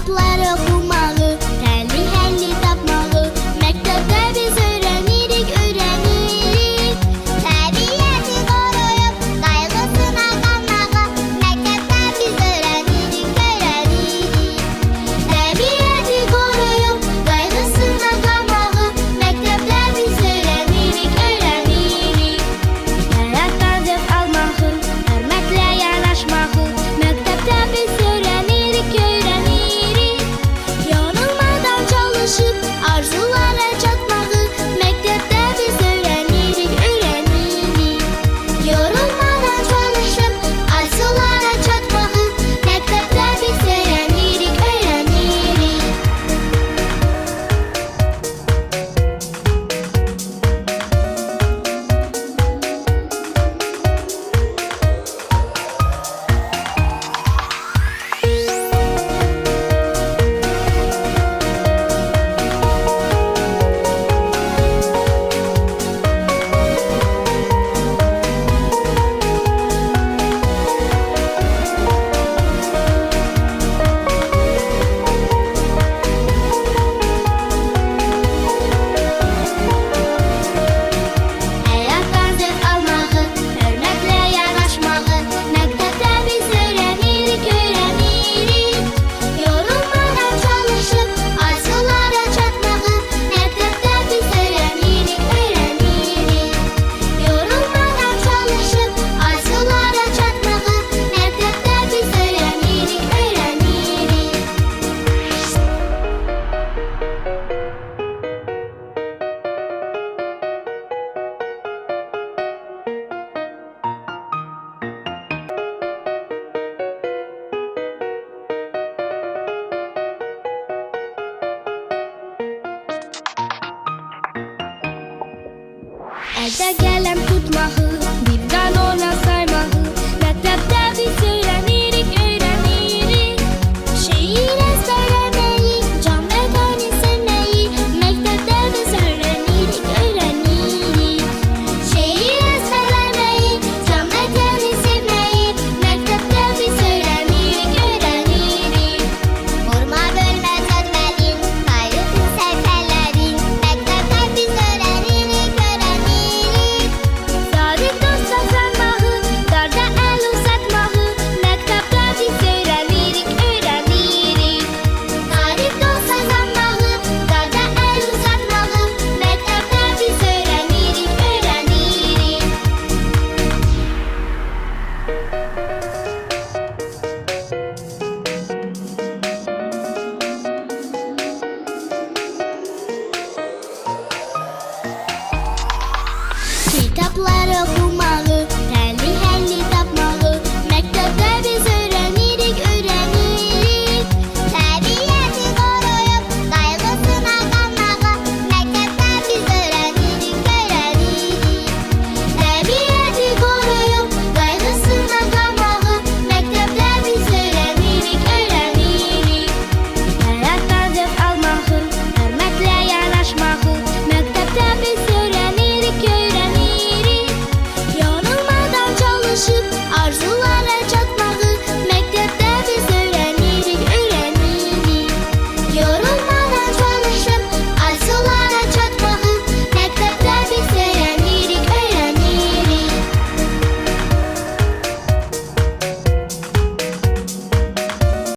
Kitablar okumağı, telli helli tapmağı, məktəbdə biz öyrənirik. Təbiəti qoruyub, qayğısına qanmağı, məktəbdə biz öyrənirik. Təbiəti qoruyub, qayğısına qanmağı, məktəbdə biz öyrənirik. Həyatdan zövq almağı, hörmətlə yanaşmağı, məktəbdə biz öyrənirik. Yorulmadan çalışıb, arzulara çatmağı, məktəbdə biz öyrənirik. Yorulmadan çalışıb, arzulara çatmağı, məktəbdə biz öyrənirik. Həyatdan zövq almağı, hörmətlə yanaşmağı, məktəbdə biz öyrənirik. Yorulmadan çalışıb, arzulara çatmağı, məktəbdə biz öyrənirik. Yorulmadan çalışıb, arzulara çatmağı, məktəbdə biz öyrənirik. Əldə qələm tutmağı,